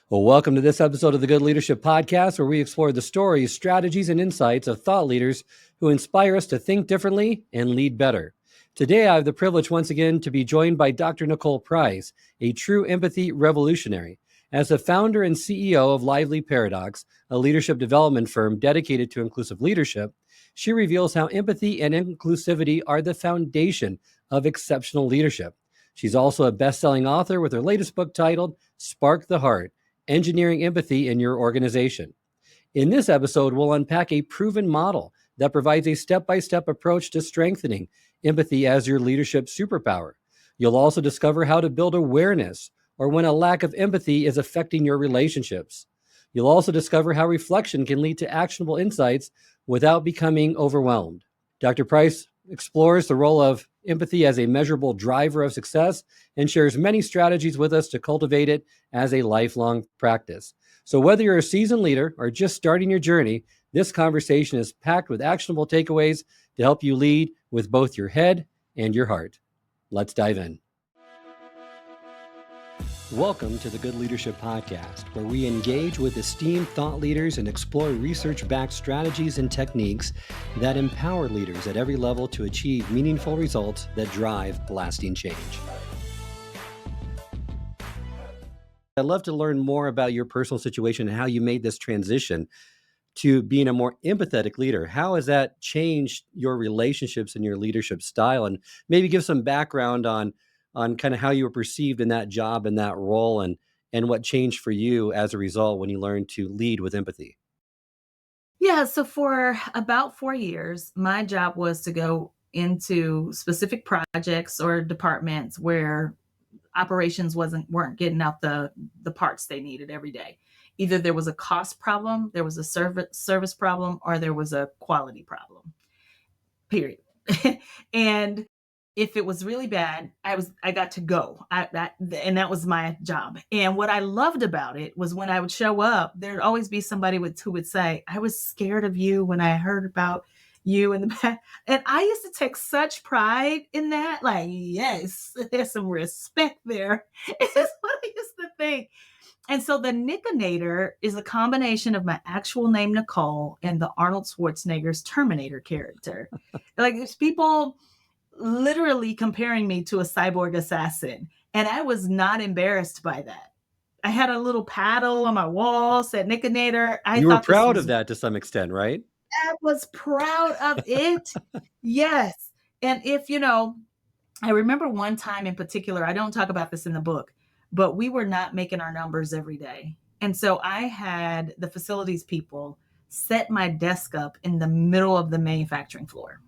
Well, welcome to this episode of the Good Leadership Podcast, where we explore the stories, strategies, and insights of thought leaders who inspire us to think differently and lead better. Today, I have the privilege once again to be joined by Dr. Nicole Price, a true empathy revolutionary. As the founder and CEO of Lively Paradox, a leadership development firm dedicated to inclusive leadership, she reveals how empathy and inclusivity are the foundation of exceptional leadership. She's also a best-selling author with her latest book titled Spark the Heart: Engineering Empathy in Your Organization. In this episode, we'll unpack a proven model that provides a step-by-step approach to strengthening empathy as your leadership superpower. You'll also discover how to build awareness or when a lack of empathy is affecting your relationships. You'll also discover how reflection can lead to actionable insights without becoming overwhelmed. Dr. Price explores the role of empathy as a measurable driver of success and shares many strategies with us to cultivate it as a lifelong practice. So whether you're a seasoned leader or just starting your journey, this conversation is packed with actionable takeaways to help you lead with both your head and your heart. Let's dive in. Welcome to the Good Leadership Podcast, where we engage with esteemed thought leaders and explore research-backed strategies and techniques that empower leaders at every level to achieve meaningful results that drive lasting change. I'd love to learn more about your personal situation and how you made this transition to being a more empathetic leader. How has that changed your relationships and your leadership style? And maybe give some background on kind of how you were perceived in that job and that role, and what changed for you as a result when you learned to lead with empathy. Yeah, so for about 4 years, my job was to go into specific projects or departments where operations weren't getting out the parts they needed every day. Either there was a cost problem, there was a service problem, or there was a quality problem. Period. And if it was really bad, I got to go. And that was my job. And what I loved about it was when I would show up, there'd always be somebody who would say, "I was scared of you when I heard about you in the back." And I used to take such pride in that. Like, yes, there's some respect there. It's just what I used to think. And so the Nickinator is a combination of my actual name, Nicole, and the Arnold Schwarzenegger's Terminator character. Like, there's people literally comparing me to a cyborg assassin. And I was not embarrassed by that. I had a little paddle on my wall, said Nickinator. You were proud of that to some extent, right? I was proud of it. Yes. And I remember one time in particular, I don't talk about this in the book, but we were not making our numbers every day. And so I had the facilities people set my desk up in the middle of the manufacturing floor.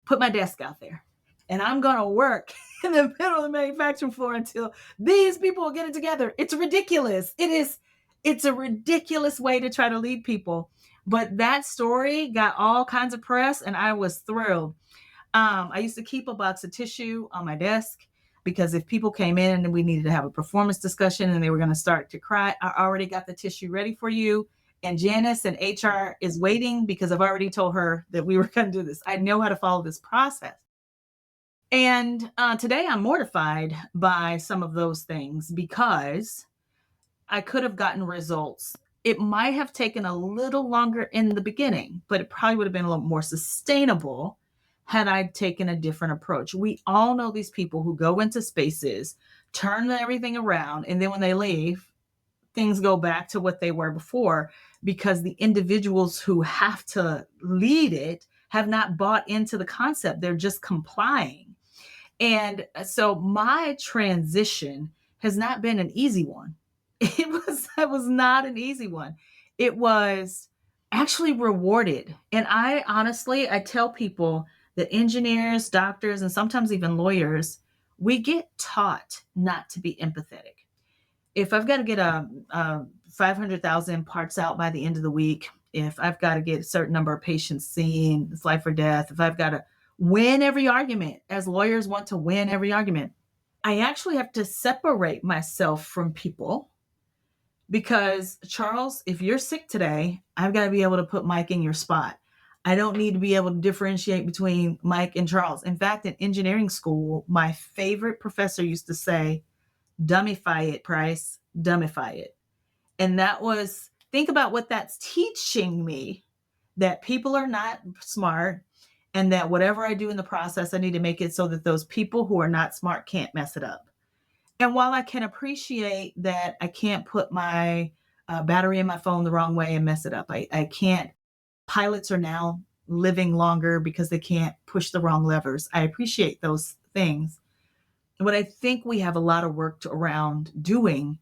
Put my desk out there. And I'm going to work in the middle of the manufacturing floor until these people get it together. It's ridiculous. It's a ridiculous way to try to lead people. But that story got all kinds of press, and I was thrilled. I used to keep a box of tissue on my desk because if people came in and we needed to have a performance discussion and they were going to start to cry, I already got the tissue ready for you. And Janice and HR is waiting because I've already told her that we were going to do this. I know how to follow this process. And today I'm mortified by some of those things because I could have gotten results. It might have taken a little longer in the beginning, but it probably would have been a little more sustainable had I taken a different approach. We all know these people who go into spaces, turn everything around, and then when they leave, things go back to what they were before because the individuals who have to lead it have not bought into the concept. They're just complying. And so my transition has not been an easy one. It was not an easy one. It was actually rewarded. And I tell people that engineers, doctors, and sometimes even lawyers, we get taught not to be empathetic. If I've got to get a 500,000 parts out by the end of the week, if I've got to get a certain number of patients seen, it's life or death, if I've got to win every argument, as lawyers want to win every argument, I actually have to separate myself from people because, Charles, if you're sick today, I've got to be able to put Mike in your spot. I don't need to be able to differentiate between Mike and Charles. In fact, in engineering school, my favorite professor used to say, "Dummify it, Price. dumbify it. And that was, think about what that's teaching me, that people are not smart, and that whatever I do in the process, I need to make it so that those people who are not smart can't mess it up. And while I can appreciate that I can't put my battery in my phone the wrong way and mess it up, I can't. Pilots are now living longer because they can't push the wrong levers. I appreciate those things. What I think we have a lot of work around doing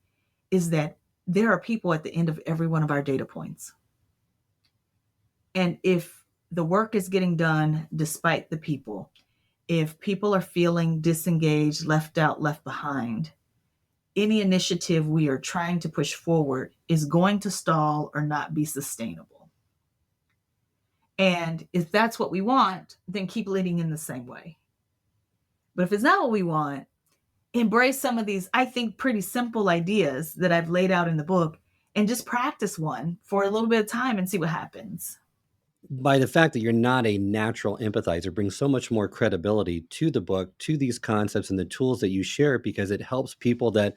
is that there are people at the end of every one of our data points. And if the work is getting done despite the people, if people are feeling disengaged, left out, left behind, any initiative we are trying to push forward is going to stall or not be sustainable. And if that's what we want, then keep leading in the same way. But if it's not what we want, embrace some of these, I think, pretty simple ideas that I've laid out in the book and just practice one for a little bit of time and see what happens. By the fact that you're not a natural empathizer brings so much more credibility to the book, to these concepts and the tools that you share, because it helps people that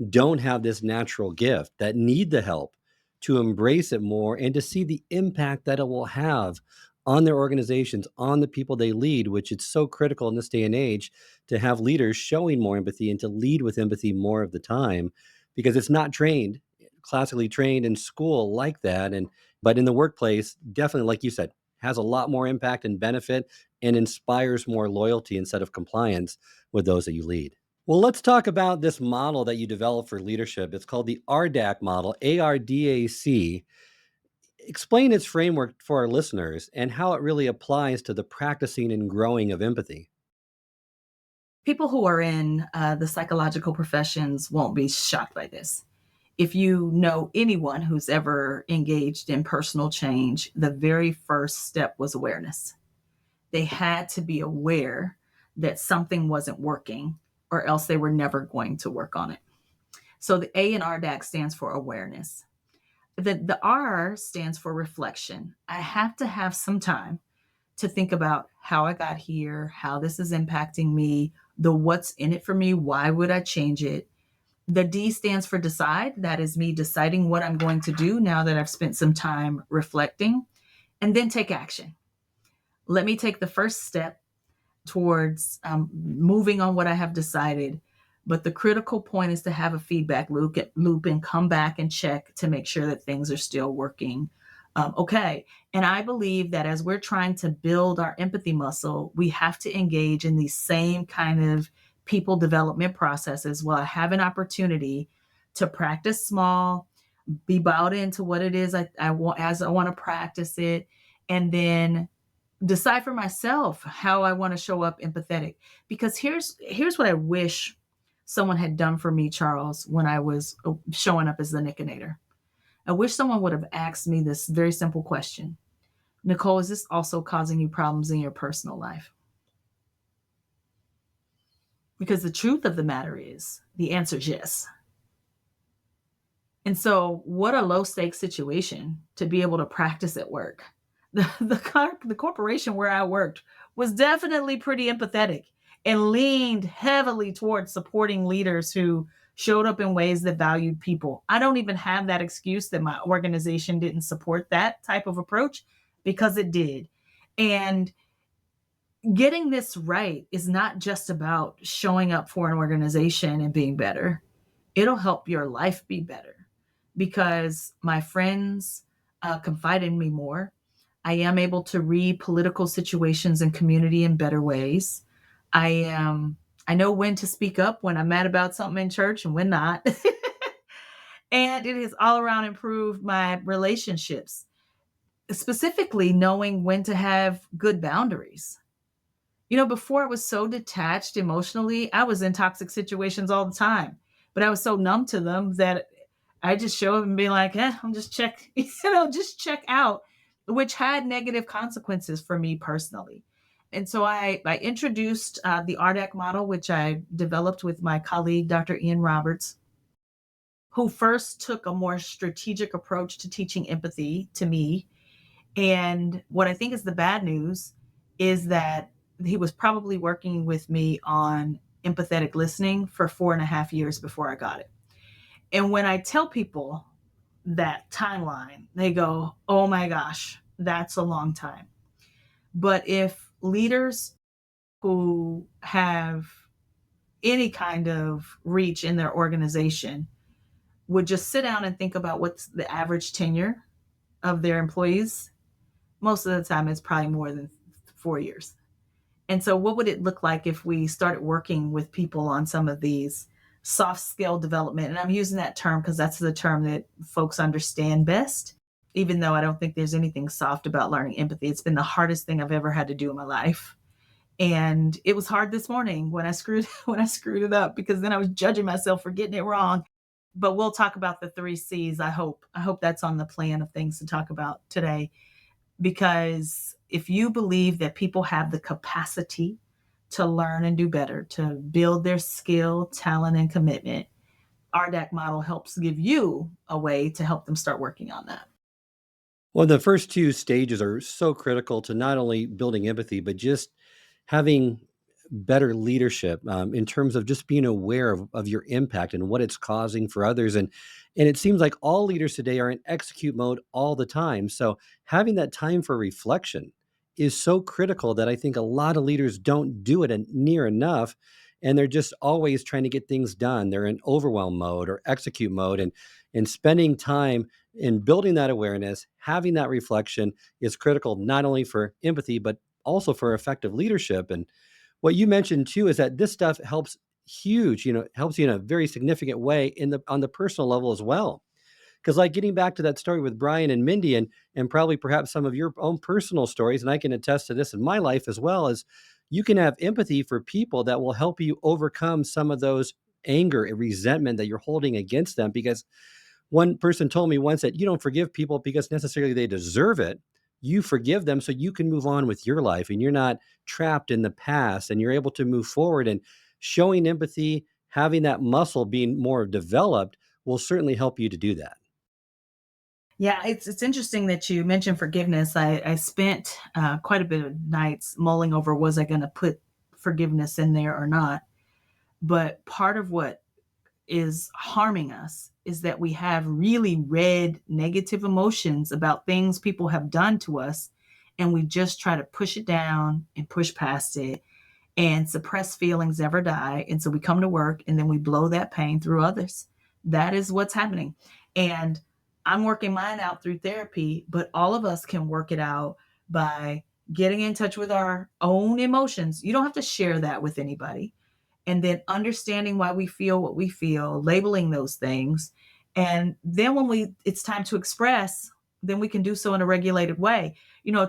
don't have this natural gift, that need the help, to embrace it more and to see the impact that it will have on their organizations, on the people they lead, which it's so critical in this day and age to have leaders showing more empathy and to lead with empathy more of the time, because it's not trained, classically trained in school like that. But in the workplace, definitely, like you said, has a lot more impact and benefit and inspires more loyalty instead of compliance with those that you lead. Well, let's talk about this model that you developed for leadership. It's called the RDAC model, ARDAC. Explain its framework for our listeners and how it really applies to the practicing and growing of empathy. People who are in the psychological professions won't be shocked by this. If you know anyone who's ever engaged in personal change, the very first step was awareness. They had to be aware that something wasn't working, or else they were never going to work on it. So the A in RDAC stands for awareness. The R stands for reflection. I have to have some time to think about how I got here, how this is impacting me, the what's in it for me, why would I change it. The D stands for decide. That is me deciding what I'm going to do now that I've spent some time reflecting, and then take action. Let me take the first step towards moving on what I have decided. But the critical point is to have a feedback loop and come back and check to make sure that things are still working okay. And I believe that as we're trying to build our empathy muscle, we have to engage in these same kind of people development processes. While I have an opportunity to practice small, be bought into what it is I want as I want to practice it, and then decide for myself how I want to show up empathetic. Because here's what I wish someone had done for me, Charles, when I was showing up as the Nickinator. I wish someone would have asked me this very simple question. Nicole, is this also causing you problems in your personal life? Because the truth of the matter is, the answer is yes. And so what a low stakes situation to be able to practice at work. The corporation where I worked was definitely pretty empathetic and leaned heavily towards supporting leaders who showed up in ways that valued people. I don't even have that excuse that my organization didn't support that type of approach, because it did. And getting this right is not just about showing up for an organization and being better. It'll help your life be better, because my friends confide in me more. I am able to read political situations and community in better ways. I know when to speak up when I'm mad about something in church and when not. And it has all around improved my relationships, specifically knowing when to have good boundaries. Before I was so detached emotionally, I was in toxic situations all the time, but I was so numb to them that I just show up and be like, I'm just just check out, which had negative consequences for me personally. And so I introduced the RDAC model, which I developed with my colleague, Dr. Ian Roberts, who first took a more strategic approach to teaching empathy to me. And what I think is the bad news is that he was probably working with me on empathetic listening for 4.5 years before I got it. And when I tell people that timeline, they go, oh my gosh, that's a long time. But if leaders who have any kind of reach in their organization would just sit down and think about what's the average tenure of their employees, most of the time it's probably more than 4 years. And so, what would it look like if we started working with people on some of these soft skill development? And I'm using that term because that's the term that folks understand best, even though I don't think there's anything soft about learning empathy. It's been the hardest thing I've ever had to do in my life. And it was hard this morning when I screwed it up, because then I was judging myself for getting it wrong. But we'll talk about the 3 C's. I hope that's on the plan of things to talk about today, because if you believe that people have the capacity to learn and do better, to build their skill, talent, and commitment, RDAC model helps give you a way to help them start working on that. Well, the first two stages are so critical to not only building empathy, but just having better leadership in terms of just being aware of your impact and what it's causing for others. And it seems like all leaders today are in execute mode all the time. So having that time for reflection is so critical that I think a lot of leaders don't do it near enough. And they're just always trying to get things done. They're in overwhelm mode or execute mode. And spending time in building that awareness, having that reflection is critical, not only for empathy, but also for effective leadership. And what you mentioned too is that this stuff helps helps you in a very significant way on the personal level as well. Because like getting back to that story with Brian and Mindy and probably perhaps some of your own personal stories, and I can attest to this in my life as well, is you can have empathy for people that will help you overcome some of those anger and resentment that you're holding against them. Because one person told me once that you don't forgive people because necessarily they deserve it. You forgive them so you can move on with your life and you're not trapped in the past and you're able to move forward. And showing empathy, having that muscle being more developed will certainly help you to do that. Yeah, it's interesting that you mentioned forgiveness. I spent quite a bit of nights mulling over, was I going to put forgiveness in there or not? But part of what is harming us is that we have really red negative emotions about things people have done to us, and we just try to push it down and push past it, and suppressed feelings never die. And so we come to work and then we blow that pain through others. That is what's happening. And I'm working mine out through therapy, but all of us can work it out by getting in touch with our own emotions. You don't have to share that with anybody. And then understanding why we feel what we feel, labeling those things. And then when it's time to express, then we can do so in a regulated way.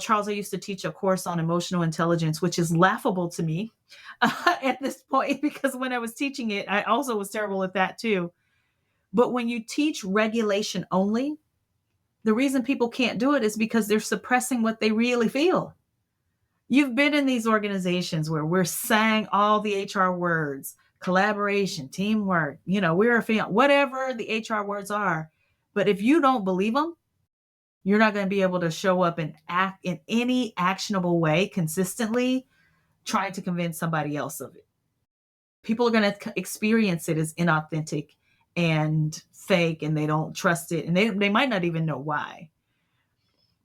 Charles, I used to teach a course on emotional intelligence, which is laughable to me at this point, because when I was teaching it, I also was terrible at that too. But when you teach regulation only, the reason people can't do it is because they're suppressing what they really feel. You've been in these organizations where we're saying all the HR words, collaboration, teamwork, we're a family, whatever the HR words are. But if you don't believe them, you're not going to be able to show up and act in any actionable way consistently, trying to convince somebody else of it. People are going to experience it as inauthentic and fake, and they don't trust it, and they might not even know why.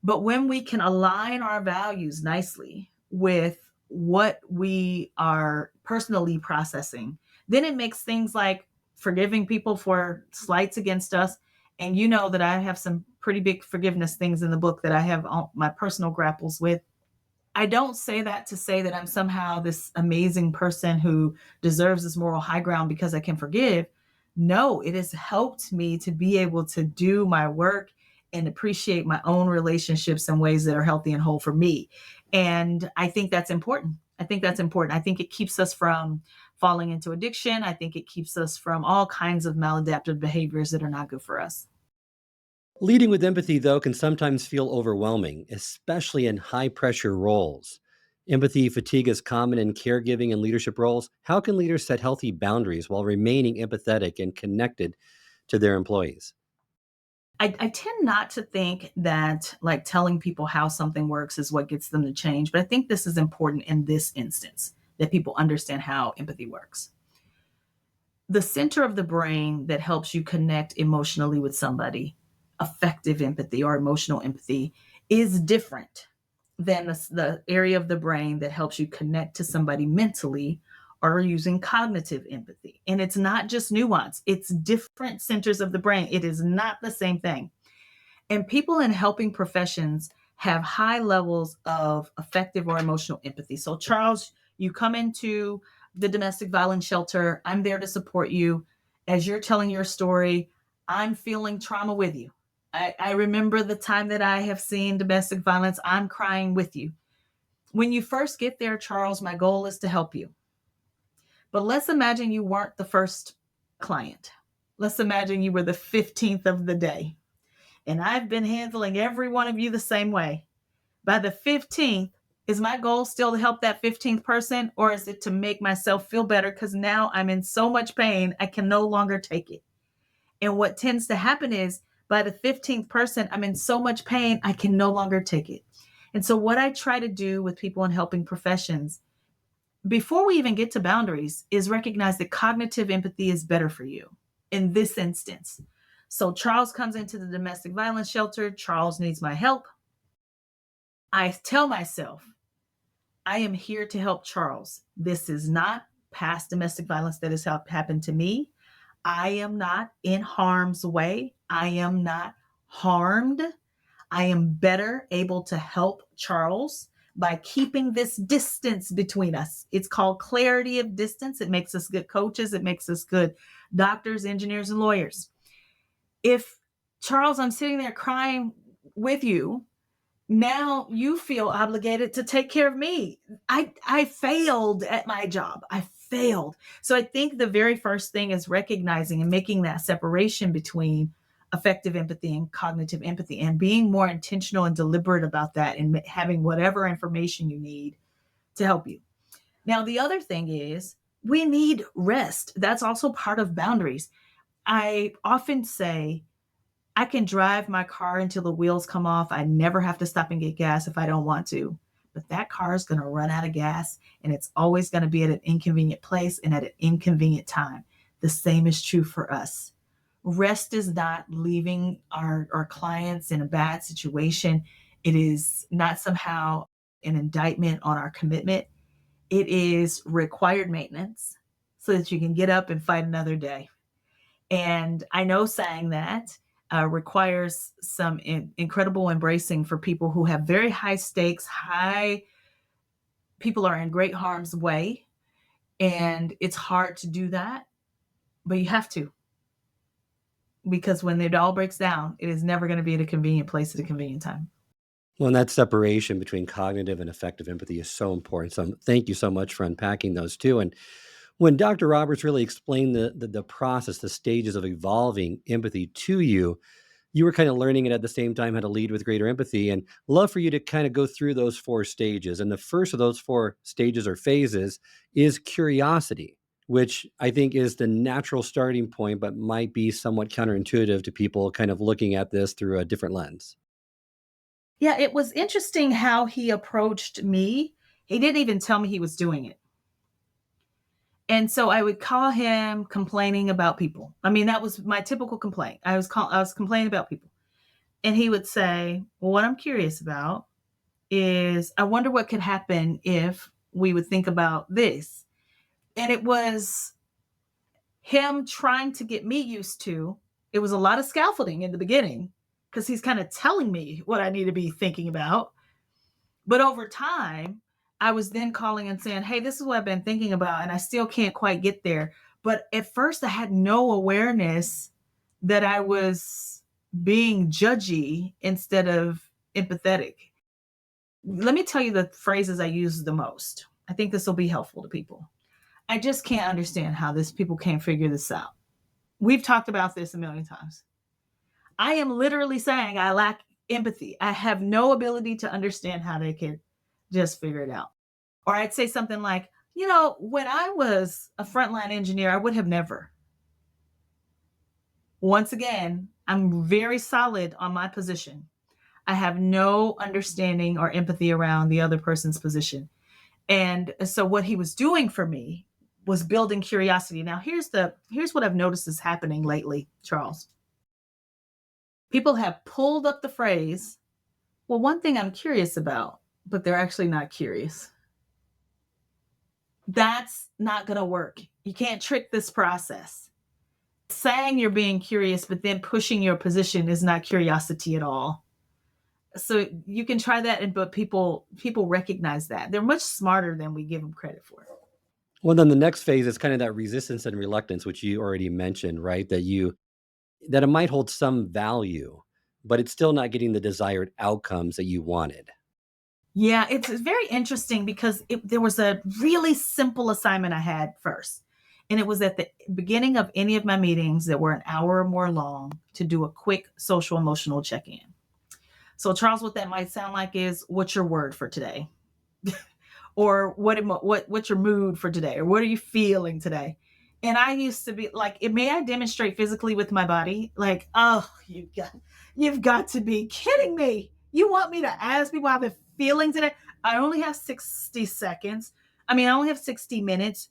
But when we can align our values nicely with what we are personally processing, then it makes things like forgiving people for slights against us. And you know that I have some pretty big forgiveness things in the book that I have my personal grapples with. I don't say that to say that I'm somehow this amazing person who deserves this moral high ground because I can forgive. No, it has helped me to be able to do my work and appreciate my own relationships in ways that are healthy and whole for me. And I think that's important. I think it keeps us from falling into addiction. I think it keeps us from all kinds of maladaptive behaviors that are not good for us. Leading with empathy, though, can sometimes feel overwhelming, especially in high pressure roles. Empathy fatigue is common in caregiving and leadership roles. How can leaders set healthy boundaries while remaining empathetic and connected to their employees? I tend not to think that like telling people how something works is what gets them to change, but I think this is important in this instance, that people understand how empathy works. The center of the brain that helps you connect emotionally with somebody, affective empathy or emotional empathy, is different than the area of the brain that helps you connect to somebody mentally or using cognitive empathy. And it's not just nuance, it's different centers of the brain. It is not the same thing. And people in helping professions have high levels of affective or emotional empathy. So, Charles, you come into the domestic violence shelter. I'm there to support you. As you're telling your story, I'm feeling trauma with you. I remember the time that I have seen domestic violence. I'm crying with you. When you first get there, Charles, my goal is to help you. But let's imagine you weren't the first client. Let's imagine you were the 15th of the day. And I've been handling every one of you the same way. By the 15th, is my goal still to help that 15th person, or is it to make myself feel better because now I'm in so much pain, I can no longer take it? And what tends to happen is by the 15th person, I'm in so much pain, I can no longer take it. And so what I try to do with people in helping professions, before we even get to boundaries, is recognize that cognitive empathy is better for you in this instance. So Charles comes into the domestic violence shelter. Charles needs my help. I tell myself, I am here to help Charles. This is not past domestic violence that has happened to me. I am not in harm's way. I am not harmed. I am better able to help Charles by keeping this distance between us. It's called clarity of distance. It makes us good coaches. It makes us good doctors, engineers, and lawyers. If Charles, I'm sitting there crying with you, now you feel obligated to take care of me. I failed at my job. I failed. So I think the very first thing is recognizing and making that separation between affective empathy and cognitive empathy, and being more intentional and deliberate about that, and having whatever information you need to help you. Now, the other thing is we need rest. That's also part of boundaries. I often say, I can drive my car until the wheels come off. I never have to stop and get gas if I don't want to. But that car is going to run out of gas, and it's always going to be at an inconvenient place and at an inconvenient time. The same is true for us. Rest is not leaving our clients in a bad situation. It is not somehow an indictment on our commitment. It is required maintenance so that you can get up and fight another day. And I know saying that requires some incredible embracing for people who have very high stakes, people are in great harm's way. And it's hard to do that, but you have to. Because when it all breaks down, it is never going to be at a convenient place at a convenient time. Well, and that separation between cognitive and affective empathy is so important. So thank you so much for unpacking those two. And when Dr. Roberts really explained the process, the stages of evolving empathy to you, you were kind of learning it at the same time how to lead with greater empathy. And love for you to kind of go through those 4 stages. And the first of those 4 stages or phases is curiosity, which I think is the natural starting point, but might be somewhat counterintuitive to people kind of looking at this through a different lens. Yeah, it was interesting how he approached me. He didn't even tell me he was doing it. And so I would call him complaining about people. I mean, that was my typical complaint. I was complaining about people. And he would say, well, what I'm curious about is I wonder what could happen if we would think about this. And it was him trying to get me used to, it was a lot of scaffolding in the beginning because he's kind of telling me what I need to be thinking about. But over time, I was then calling and saying, hey, this is what I've been thinking about, and I still can't quite get there. But at first, I had no awareness that I was being judgy instead of empathetic. Let me tell you the phrases I use the most. I think this will be helpful to people. I just can't understand how people can't figure this out. We've talked about this a million times. I am literally saying I lack empathy. I have no ability to understand how they can just figure it out. Or I'd say something like, when I was a frontline engineer, I would have never. Once again, I'm very solid on my position. I have no understanding or empathy around the other person's position. And so what he was doing for me was building curiosity. Now here's what I've noticed is happening lately, Charles. People have pulled up the phrase, well, one thing I'm curious about, but they're actually not curious. That's not going to work. You can't trick this process. Saying you're being curious, but then pushing your position is not curiosity at all. So you can try that, but people recognize that. They're much smarter than we give them credit for. Well, then the next phase is kind of that resistance and reluctance, which you already mentioned, right? That it might hold some value, but it's still not getting the desired outcomes that you wanted. Yeah, it's very interesting because there was a really simple assignment I had first. And it was at the beginning of any of my meetings that were an hour or more long to do a quick social emotional check-in. So Charles, what that might sound like is, what's your word for today? Or what's your mood for today? Or what are you feeling today? And I used to be like, may I demonstrate physically with my body? Like, oh, you've got to be kidding me. You want me to ask people how they're feeling today? I only have 60 seconds. I only have 60 minutes.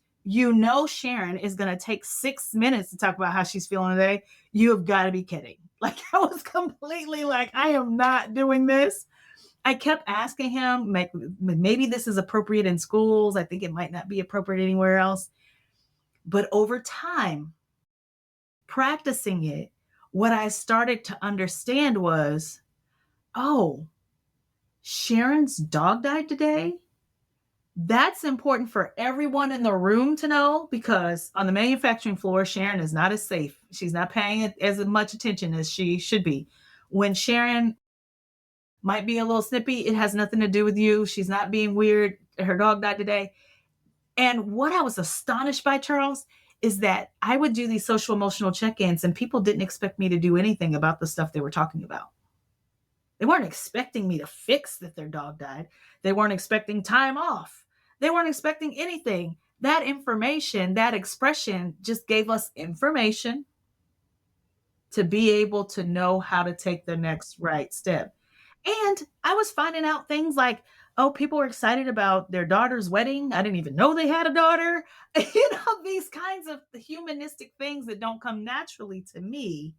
Sharon is going to take 6 minutes to talk about how she's feeling today. You have got to be kidding. Like, I was completely like, I am not doing this. I kept asking him, maybe this is appropriate in schools. I think it might not be appropriate anywhere else. But over time, practicing it, what I started to understand was, oh, Sharon's dog died today. That's important for everyone in the room to know, because on the manufacturing floor, Sharon is not as safe. She's not paying as much attention as she should be. When Sharon might be a little snippy, it has nothing to do with you. She's not being weird. Her dog died today. And what I was astonished by, Charles, is that I would do these social emotional check-ins and people didn't expect me to do anything about the stuff they were talking about. They weren't expecting me to fix that their dog died. They weren't expecting time off. They weren't expecting anything. That information, that expression just gave us information to be able to know how to take the next right step. And I was finding out things like, oh, people were excited about their daughter's wedding. I didn't even know they had a daughter. These kinds of humanistic things that don't come naturally to me.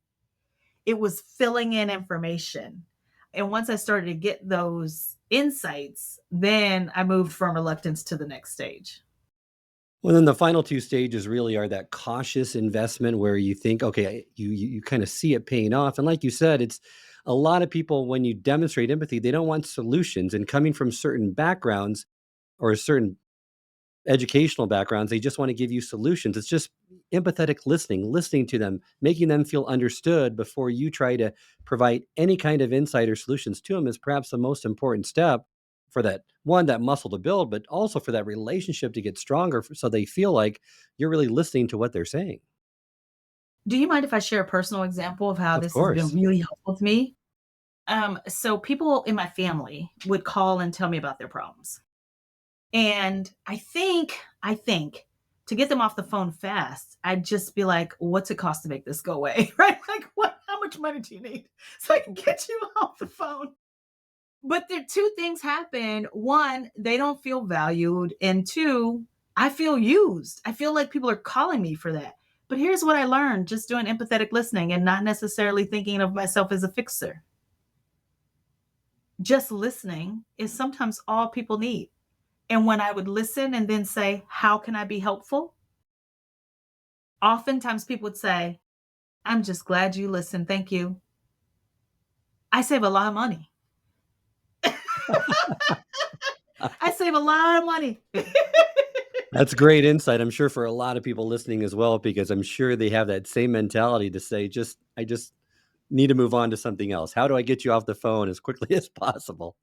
It was filling in information. And once I started to get those insights, then I moved from reluctance to the next stage. Well, then the final two stages really are that cautious investment where you think, okay, you kind of see it paying off. And like you said, it's a lot of people, when you demonstrate empathy, they don't want solutions. And coming from certain backgrounds or certain educational backgrounds, they just want to give you solutions. It's just empathetic listening to them, making them feel understood before you try to provide any kind of insight or solutions to them is perhaps the most important step for that muscle to build, but also for that relationship to get stronger so they feel like you're really listening to what they're saying. Do you mind if I share a personal example of how Of this has been course. really helpful to me? So people in my family would call and tell me about their problems. And I think to get them off the phone fast, I'd just be like, what's it cost to make this go away? Right? Like, how much money do you need so I can get you off the phone? But the two things happen. One, they don't feel valued. And two, I feel used. I feel like people are calling me for that. But here's what I learned just doing empathetic listening and not necessarily thinking of myself as a fixer. Just listening is sometimes all people need. And when I would listen and then say, how can I be helpful? Oftentimes people would say, I'm just glad you listened. Thank you. I save a lot of money. I save a lot of money. That's great insight. I'm sure for a lot of people listening as well, because I'm sure they have that same mentality to say, I just need to move on to something else. How do I get you off the phone as quickly as possible?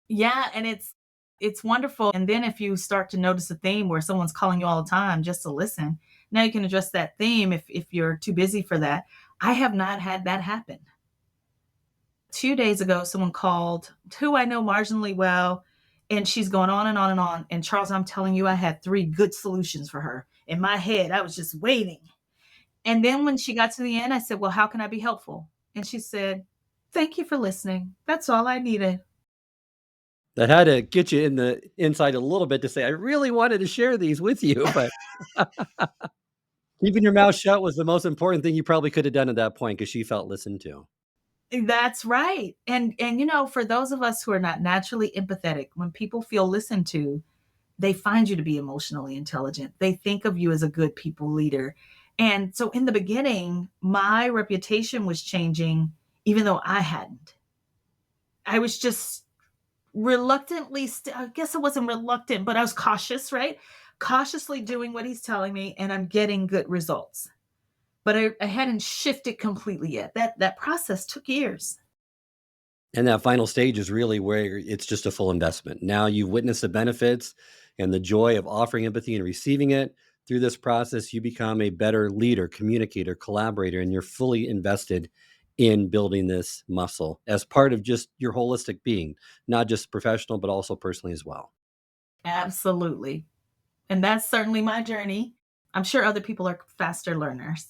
Yeah, and it's wonderful. And then if you start to notice a theme where someone's calling you all the time just to listen, now you can address that theme if you're too busy for that. I have not had that happen. 2 days ago, someone called who I know marginally well, and she's going on and on and on. And Charles, I'm telling you, I had 3 good solutions for her. In my head, I was just waiting. And then when she got to the end, I said, well, how can I be helpful? And she said, thank you for listening. That's all I needed. That had to get you in the inside a little bit to say, I really wanted to share these with you, but keeping your mouth shut was the most important thing you probably could have done at that point because she felt listened to. That's right. And for those of us who are not naturally empathetic, when people feel listened to, they find you to be emotionally intelligent. They think of you as a good people leader. And so in the beginning, my reputation was changing, even though I hadn't. I was just reluctantly, I guess I wasn't reluctant, but I was cautious, right? Cautiously doing what he's telling me, and I'm getting good results. But I hadn't shifted completely yet. That process took years. And that final stage is really where it's just a full investment. Now you've witnessed the benefits and the joy of offering empathy and receiving it. Through this process, you become a better leader, communicator, collaborator, and you're fully invested in building this muscle as part of just your holistic being, not just professional, but also personally as well. Absolutely. And that's certainly my journey. I'm sure other people are faster learners.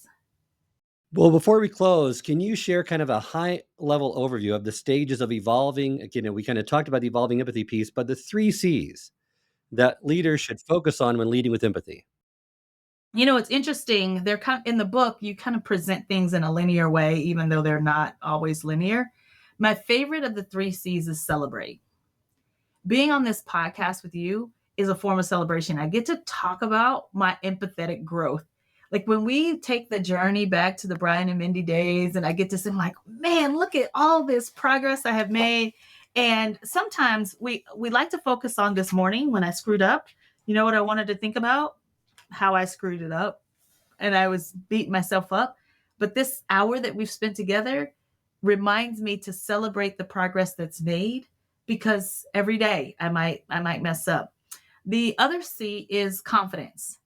Well, before we close, can you share kind of a high level overview of the stages of evolving? Again, we kind of talked about the evolving empathy piece, but the three C's that leaders should focus on when leading with empathy. It's interesting. They're in the book, you kind of present things in a linear way, even though they're not always linear. My favorite of the three C's is celebrate. Being on this podcast with you is a form of celebration. I get to talk about my empathetic growth. Like when we take the journey back to the Brian and Mindy days, and I get to say, like, man, look at all this progress I have made. And sometimes we like to focus on this morning when I screwed up. You know what I wanted to think about? How I screwed it up. And I was beating myself up. But this hour that we've spent together reminds me to celebrate the progress that's made, because every day I might mess up. The other C is confidence.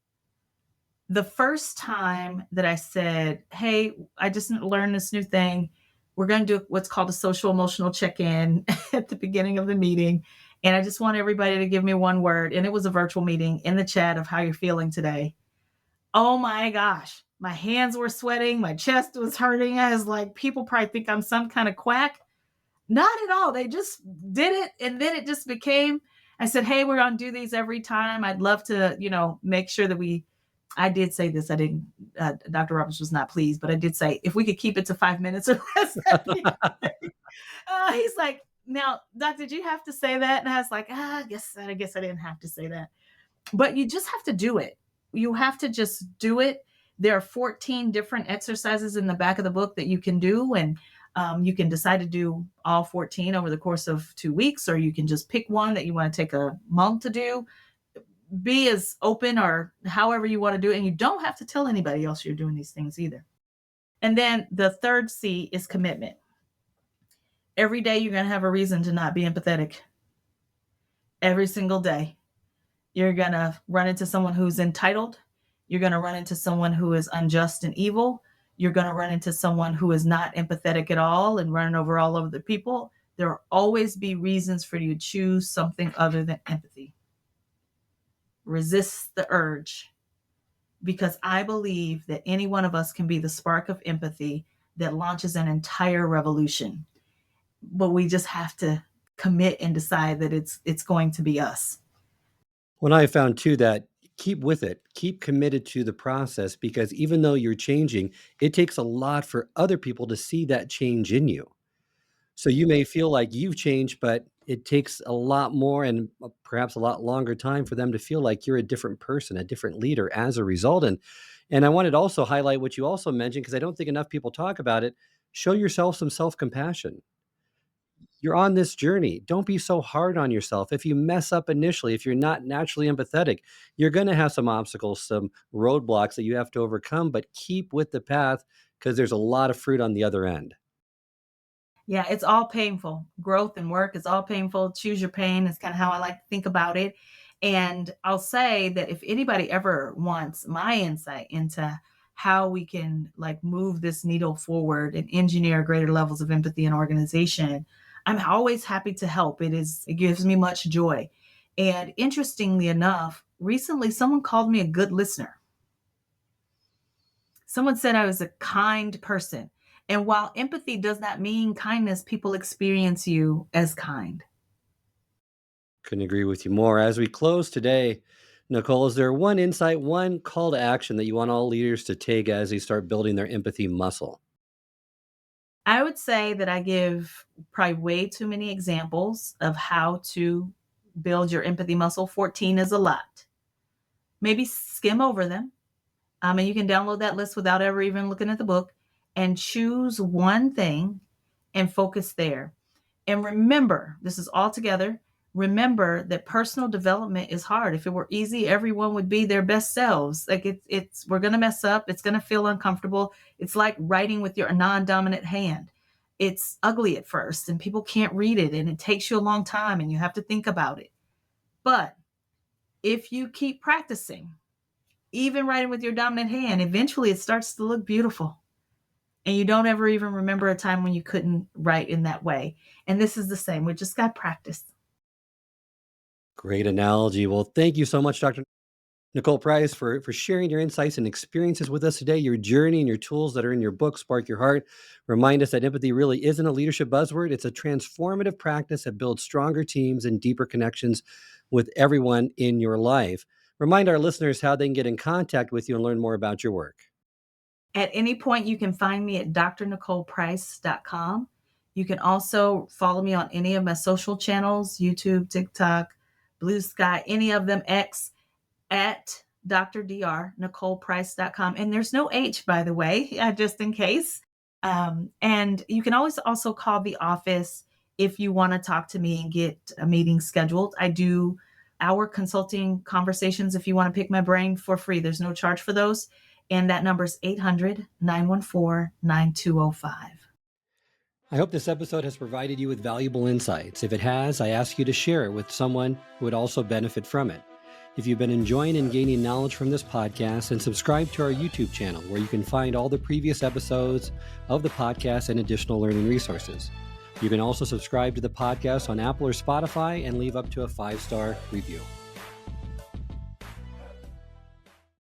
The first time that I said, "Hey, I just learned this new thing. We're going to do what's called a social emotional check-in at the beginning of the meeting, and I just want everybody to give me one word." And it was a virtual meeting, in the chat of how you're feeling today. Oh my gosh, my hands were sweating, my chest was hurting. I was like, people probably think I'm some kind of quack. Not at all. They just did it. And then it just became, I said, hey, we're going to do these every time. I'd love to, make sure that I did say this. I didn't, Dr. Roberts was not pleased, but I did say, if we could keep it to 5 minutes or less, he's like, now, Doc, did you have to say that? And I was like, I guess I didn't have to say that. But you just have to do it. You have to just do it. There are 14 different exercises in the back of the book that you can do. And you can decide to do all 14 over the course of 2 weeks, or you can just pick one that you want to take a month to do. Be as open or however you want to do it. And you don't have to tell anybody else you're doing these things either. And then the third C is commitment. Every day you're going to have a reason to not be empathetic. Every single day. You're going to run into someone who's entitled. You're going to run into someone who is unjust and evil. You're going to run into someone who is not empathetic at all and running over all of the people. There will always be reasons for you to choose something other than empathy. Resist the urge, because I believe that any one of us can be the spark of empathy that launches an entire revolution. But we just have to commit and decide that it's going to be us. When I found too that keep with it, keep committed to the process because even though you're changing, it takes a lot for other people to see that change in you. So you may feel like you've changed, but it takes a lot more and perhaps a lot longer time for them to feel like you're a different person, a different leader as a result. And I wanted to also highlight what you also mentioned because I don't think enough people talk about it. Show yourself some self-compassion. You're on this journey. Don't be so hard on yourself. If you mess up initially, if you're not naturally empathetic, you're going to have some obstacles, some roadblocks that you have to overcome, but keep with the path because there's a lot of fruit on the other end. Yeah, it's all painful. Growth and work is all painful. Choose your pain is kind of how I like to think about it. And I'll say that if anybody ever wants my insight into how we can like move this needle forward and engineer greater levels of empathy and organization, I'm always happy to help. It gives me much joy. And interestingly enough, recently someone called me a good listener. Someone said I was a kind person. And while empathy does not mean kindness, people experience you as kind. Couldn't agree with you more. As we close today, Nicole, is there one insight, one call to action that you want all leaders to take as they start building their empathy muscle? I would say that I give probably way too many examples of how to build your empathy muscle. 14 is a lot. Maybe skim over them. And you can download that list without ever even looking at the book and choose one thing and focus there. And remember, this is all together. Remember that personal development is hard. If it were easy, everyone would be their best selves. Like we're going to mess up. It's going to feel uncomfortable. It's like writing with your non-dominant hand. It's ugly at first and people can't read it and it takes you a long time and you have to think about it. But if you keep practicing, even writing with your dominant hand, eventually it starts to look beautiful. And you don't ever even remember a time when you couldn't write in that way. And this is the same. We just got practice. Great analogy. Well, thank you so much, Dr. Nicole Price, for sharing your insights and experiences with us today. Your journey and your tools that are in your book, Spark Your Heart, remind us that empathy really isn't a leadership buzzword. It's a transformative practice that builds stronger teams and deeper connections with everyone in your life. Remind our listeners how they can get in contact with you and learn more about your work. At any point, you can find me at drnicoleprice.com. You can also follow me on any of my social channels, YouTube, TikTok, Blue Sky, any of them, X, at drnicoleprice.com. And there's no H, by the way, just in case. And you can always also call the office if you want to talk to me and get a meeting scheduled. I do hour consulting conversations if you want to pick my brain for free. There's no charge for those. And that number is 800-914-9205. I hope this episode has provided you with valuable insights. If it has, I ask you to share it with someone who would also benefit from it. If you've been enjoying and gaining knowledge from this podcast, then subscribe to our YouTube channel where you can find all the previous episodes of the podcast and additional learning resources. You can also subscribe to the podcast on Apple or Spotify and leave up to a 5-star review.